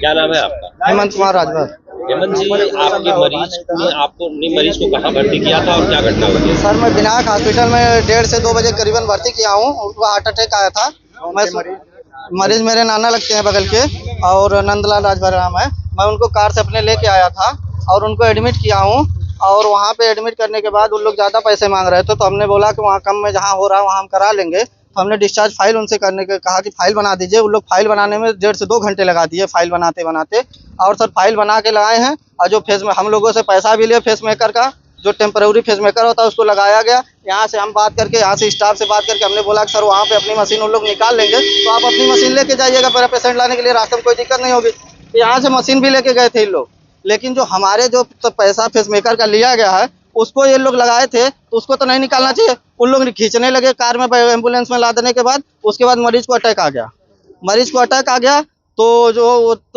क्या नाम है आपका? हेमंत कुमार राजभर। हेमंत जी, आपके मरीज को कहाँ भर्ती किया था और क्या घटना हुई? सर मैं विनायक हॉस्पिटल में 1:30 से 2 बजे करीबन भर्ती किया हूँ। उनको हार्ट अटैक आया था। मैं मरीज मेरे नाना लगते हैं बगल के, और नंदलाल राजभर नाम है। मैं उनको कार से अपने लेके आया था और उनको एडमिट किया हूँ। और वहाँ पे एडमिट करने के बाद उन लोग ज़्यादा पैसे मांग रहे थे, तो हमने बोला कि वहाँ कम में जहाँ हो रहा है वहाँ हम करा लेंगे। तो हमने डिस्चार्ज फाइल उनसे करने के कहा कि फाइल बना दीजिए। उन लोग फाइल बनाने में 1.5 से 2 घंटे लगा दिए फाइल बनाते बनाते। और सर फाइल बना के लगाए हैं, और जो फेस में हम लोगों से पैसा भी लिया फेस मेकर का, जो टेम्पररी फेस मेकर होता है उसको लगाया गया। यहाँ से हम बात करके, यहाँ से स्टाफ से बात करके हमने बोला कि सर वहाँ पे अपनी मशीन उन लोग निकाल लेंगे, तो आप अपनी मशीन लेके जाइएगा, मेरा पेशेंट लाने के लिए रास्ते में कोई दिक्कत नहीं होगी। तो यहाँ से मशीन भी लेके गए थे इन लोग, लेकिन जो हमारे जो पैसा फेस मेकर का लिया गया है उसको ये लोग लगाए थे, तो उसको तो नहीं निकालना चाहिए। उन लोग खींचने लगे कार में, एम्बुलेंस में ला देने के बाद उसके बाद मरीज को अटैक आ गया। तो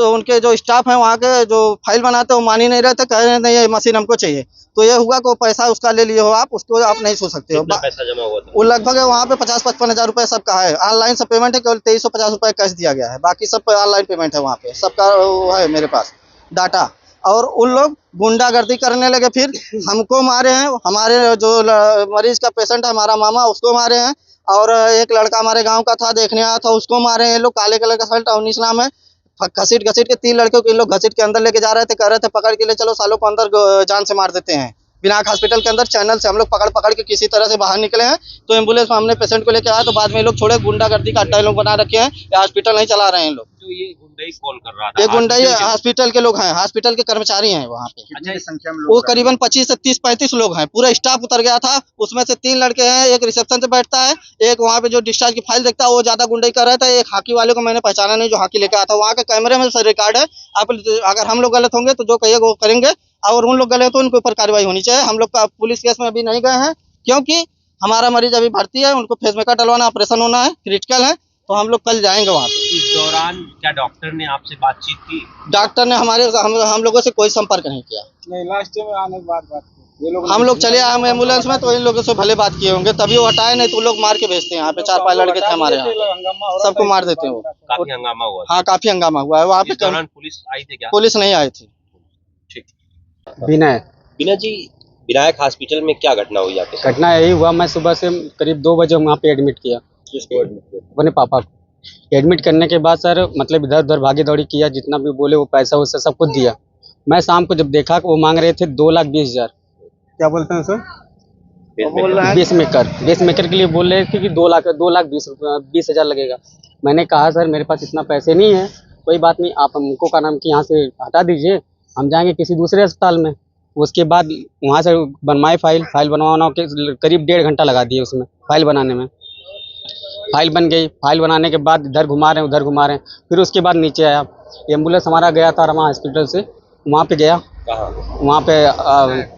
उनके जो स्टाफ हैं वहाँ के, जो फाइल बनाते हैं वो मान ही नहीं रहे थे, कह रहे नहीं ये मशीन हमको चाहिए। तो ये हुआ कि पैसा उसका ले लिए हो आप, उसको आप नहीं छू सकते हो। कितना पैसा जमा हुआ था? वो लगभग वहाँ पे 50-55 हज़ार रुपये सबका है। ऑनलाइन सब पेमेंट है, केवल 2350 रुपये कैश दिया गया है, बाकी सब ऑनलाइन पेमेंट है। वहाँ पे सबका वो है मेरे पास डाटा। और उन लोग गुंडागर्दी करने लगे, फिर हमको मारे हैं। हमारे जो मरीज का पेशेंट है हमारा मामा, उसको मारे हैं। और एक लड़का हमारे गांव का था, देखने आया था, उसको मारे हैं। ये लोग काले कलर का शर्ट, अवनीश नाम है। घसीट घसीट के 3 लड़कियों को इन लोग घसीट के अंदर लेके जा रहे थे, कह रहे थे पकड़ के ले चलो सालों को अंदर जान से मार देते हैं। विनायक हॉस्पिटल के अंदर चैनल से हम लोग पकड़ पकड़ के किसी तरह से बाहर निकले हैं। तो एम्बुलेंस में हमने पेशेंट को लेके आया, तो बाद में लोग छोड़े। गुंडागर्दी का अड्डा लोग बना रखे हैं, ये हॉस्पिटल नहीं चला रहे हैं लोग। तो ये गुंडाई कौन कर रहा था? ये गुंडाई हॉस्पिटल के लोग हैं, हॉस्पिटल के कर्मचारी हैं वहाँ पे। कितनी संख्या में वो करीबन 25 से 30-35 लोग हैं। पूरा स्टाफ उतर गया था, उसमें से 3 लड़के हैं। एक रिसेप्शन से बैठता है, एक वहाँ पे जो डिस्चार्ज की फाइल देखता है, वो ज्यादा गुंडाई कर रहा था। एक हॉकी वाले को मैंने पहचाना नहीं, जो हॉकी लेके आया था। वहाँ के कैमरे में सर रिकॉर्ड है। आप अगर हम लोग गलत होंगे तो जो कहिएगा वो करेंगे, और उन लोग गलत तो उनके ऊपर कार्रवाई होनी चाहिए। हम लोग का पुलिस केस में अभी नहीं गए हैं, क्योंकि हमारा मरीज अभी भर्ती है, उनको फेस मेकर डलवाना, ऑपरेशन होना है, क्रिटिकल है। तो हम लोग कल जाएंगे वहाँ पे। इस दौरान क्या डॉक्टर ने आपसे बातचीत की? डॉक्टर ने हम लोगों से कोई संपर्क नहीं किया। नहीं, लास्ट में आने के बाद बात की। ये लोग हम लोग चले आए एम्बुलेंस में, तो इन लोगों से भले बात किए होंगे, तभी वो हटाए, नहीं तो लोग मार के भेजते हैं। यहाँ पे 4-5 लड़के थे हमारे यहाँ, सबको मार देते हैं वो। काफी हंगामा हुआ? हाँ, काफी हंगामा हुआ है वहाँ पे। इस दौरान पुलिस आई थी क्या? पुलिस नहीं आई थी। ठीक। बिना जी, विनायक हॉस्पिटल में क्या घटना हुई आपके साथ? घटना यही हुआ, मैं सुबह से करीब 2 बजे वहाँ पे एडमिट किया किसको एडमिट किया? अपने पापा को। एडमिट करने के बाद सर मतलब इधर उधर भागी दौड़ी किया, जितना भी बोले वो पैसा उससे सब कुछ दिया। मैं शाम को जब देखा कि वो मांग रहे थे 2,20,000। क्या बोलते हैं सर? बेस मेकर के लिए बोल रहे थे कि 2,20,000 लगेगा। मैंने कहा सर मेरे पास इतना पैसे नहीं है, कोई बात नहीं, आप हमको का नाम कि यहाँ से हटा दीजिए, हम जाएंगे किसी दूसरे अस्पताल में। उसके बाद वहाँ से बनवाए फाइल बनवाना के करीब 1.5 घंटा लगा दिए उसमें फाइल बनाने में। फाइल बन गई, फाइल बनाने के बाद इधर घुमा रहे हैं उधर घुमा रहे हैं। फिर उसके बाद नीचे आया, एम्बुलेंस हमारा गया था रमा हॉस्पिटल से, वहाँ पे गया। वहाँ पे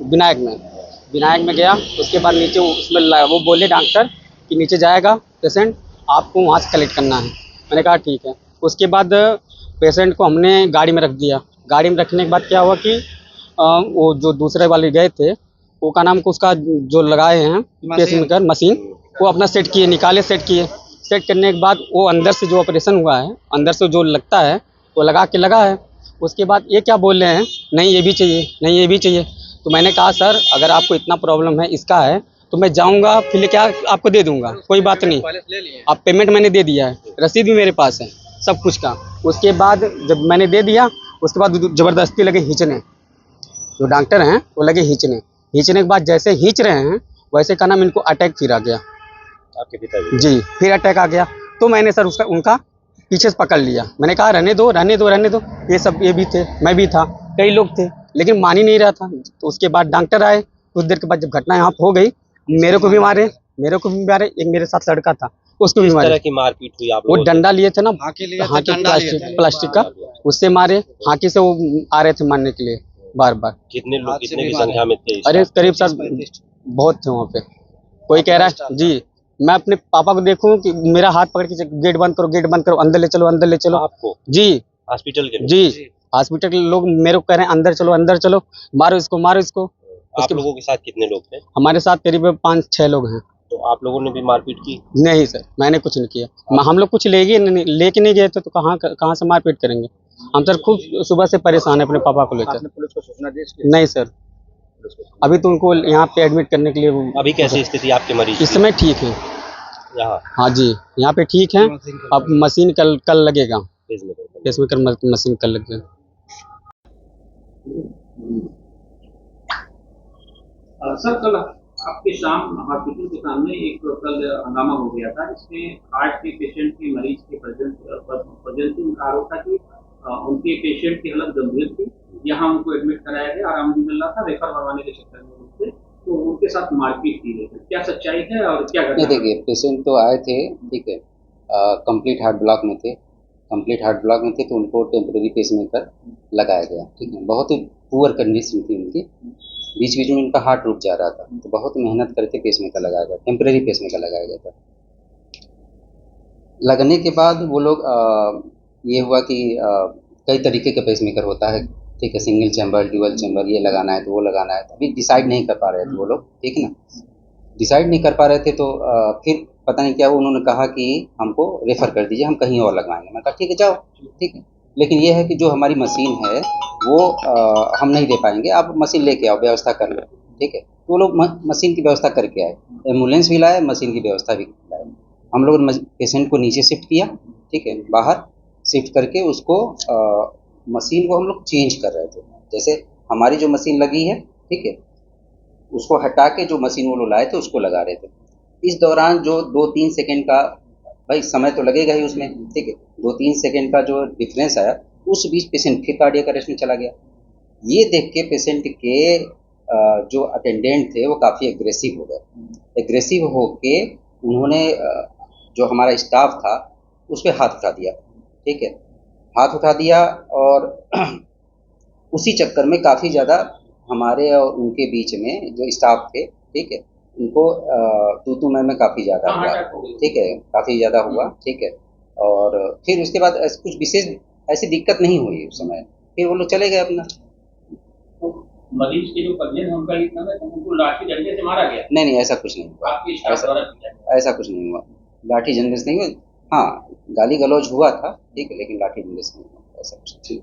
विनायक में गया। उसके बाद नीचे उसमें वो बोले डॉक्टर कि नीचे जाएगा पेशेंट, आपको वहाँ से कलेक्ट करना है। मैंने कहा ठीक है। उसके बाद पेशेंट को हमने गाड़ी में रख दिया। गाड़ी में रखने के बाद क्या हुआ कि वो जो दूसरे वाले गए थे, वो का नाम को उसका जो लगाए हैं पेसमेकर मशीन, वो अपना सेट किए, निकाले, सेट किए। सेट करने के बाद वो अंदर से जो ऑपरेशन हुआ है, अंदर से जो लगता है वो लगा है। उसके बाद ये क्या बोल रहे हैं, नहीं ये भी चाहिए, नहीं ये भी चाहिए। तो मैंने कहा सर अगर आपको इतना प्रॉब्लम है इसका है तो मैं जाऊंगा फिर लेके आपको दे दूंगा, कोई बात नहीं। आप पेमेंट मैंने दे दिया है, रसीद भी मेरे पास है सब कुछ का। उसके बाद जब मैंने दे दिया, उसके बाद ज़बरदस्ती लगे खींचने, जो डॉक्टर हैं वो लगे खींचने के बाद जैसे खींच रहे हैं वैसे का नाम इनको अटैक फिर आ गया। आपके पिताजी? जी, फिर अटैक आ गया। तो मैंने सर उनका पीछे से पकड़ लिया। मैंने कहा रहने दो। ये भी थे, मैं भी था, कई लोग थे, लेकिन मान ही नहीं रहा था। तो उसके बाद डॉक्टर आए। कुछ देर के बाद जब घटना यहाँ हो गई, मेरे को भी मारे। एक मेरे साथ लड़का था, उसको भी मारे। तरह की मारपीट हुई आप? वो डंडा लिए थे ना, प्लास्टिक का, उससे मारे। हाकी से वो आ रहे थे मारने के लिए बार। कितने लोग, कितने की संख्या में थे? अरे करीब सर बहुत थे वहाँ पे। कोई कह रहा है जी, मैं अपने पापा को देखूं कि मेरा हाथ पकड़ के गेट बंद करो, अंदर ले चलो। आपको? जी, हॉस्पिटल के लोग? जी, हॉस्पिटल के लोग मेरे को कह रहे हैं अंदर चलो, मारो इसको। आप लोगों के साथ कितने लोग थे? हमारे साथ करीब 5-6 लोग हैं। तो आप लोगों ने भी मारपीट की? नहीं सर, मैंने कुछ नहीं किया। हम लोग कुछ लेके नहीं गए थे, तो कहाँ से मारपीट करेंगे। हम सर खूब सुबह से परेशान है अपने पापा को लेकर। आपने पुलिस को सूचना दी इसकी? नहीं सर, अभी तो उनको यहाँ पे एडमिट करने के लिए अभी कैसी स्थिति आपके मरीज इस की? समय ठीक है। यहाँ हाँ जी, यहाँ पे ठीक है। अब मशीन कल कल लगेगा, पेसमेकर। पेसमेकर मशीन कल लगेगा। सर कल आपके शाम हॉस्पिटल के सामने एक कल हंगामा हो गया था जिसमें हार्ट के पेशेंट के मरीज के प्रेजेंस उनका आरोप था कि उनके पेशेंट की हालत गंभीर थी, यहाँ उनको एडमिट कराया गया, आराम नहीं मिल रहा था, रेफर करवाने के चक्कर में उनसे तो उनके साथ मारपीट की गई। क्या सच्चाई है और क्या नहीं घटना? देखिए, पेशेंट तो आए थे, ठीक है, कंप्लीट हार्ट ब्लॉक में थे, तो उनको टेम्परेरी पेसमेकर लगाया गया, ठीक है। बहुत ही पुअर कंडीशन थी उनकी, बीच बीच में उनका हार्ट रुक जा रहा था, तो बहुत मेहनत करके पेसमेकर लगाया गया, टेम्परेरी पेसमेकर लगाया गया था। लगने के बाद वो लोग ये हुआ कि कई तरीके का पेसमेकर होता है, ठीक है, सिंगल चैम्बर, ड्यूअल चैम्बर, ये लगाना है तो वो लगाना है, तो अभी डिसाइड नहीं कर पा रहे थे वो लोग, ठीक है ना। डिसाइड नहीं कर पा रहे थे तो फिर पता नहीं क्या उन्होंने कहा कि हमको रेफ़र कर दीजिए, हम कहीं और लगवाएंगे। मैं कहा ठीक है जाओ, ठीक है, लेकिन ये है कि जो हमारी मशीन है वो हम नहीं दे पाएंगे, आप मशीन लेके आओ, व्यवस्था कर लो, ठीक है। तो वो लोग मशीन की व्यवस्था करके आए, एम्बुलेंस भी लाए, मशीन की व्यवस्था भी लाए। हम लोगों ने पेशेंट को नीचे शिफ्ट किया, ठीक है, बाहर शिफ्ट करके उसको मशीन को हम लोग चेंज कर रहे थे। जैसे हमारी जो मशीन लगी है, ठीक है, उसको हटा के जो मशीन वो लोग लाए थे उसको लगा रहे थे। इस दौरान जो 2-3 सेकंड का, भाई समय तो लगेगा ही उसमें, ठीक है, 2-3 सेकंड का जो डिफरेंस आया, उस बीच पेशेंट फिर कार्डियक अरेस्ट में चला गया। ये देख के पेशेंट के जो अटेंडेंट थे वो काफ़ी एग्रेसिव हो गए। एग्रेसिव होके उन्होंने जो हमारा स्टाफ था उस पर हाथ उठा दिया, ठीक है, हाथ उठा दिया, और उसी चक्कर में काफ़ी ज़्यादा हमारे और उनके बीच में जो स्टाफ थे, ठीक है, उनको तू में काफ़ी ज़्यादा हुआ, ठीक है, काफ़ी ज़्यादा हुआ, ठीक है। और फिर उसके बाद कुछ विशेष ऐसी दिक्कत नहीं हुई उस समय, फिर वो लोग चले गए अपना। मरीज के जो परिजन हैं उनका इतना है कि उनको लाठी डंडे से मारा गया? नहीं, ऐसा कुछ नहीं हुआ, आपके स्टाफ द्वारा किया गया? ऐसा कुछ नहीं हुआ, लाठी झंडे से नहीं हुआ। हाँ, गाली गलौज हुआ था, ठीक है, लेकिन लाठी झंडे से नहीं हुआ, ऐसा कुछ। ठीक।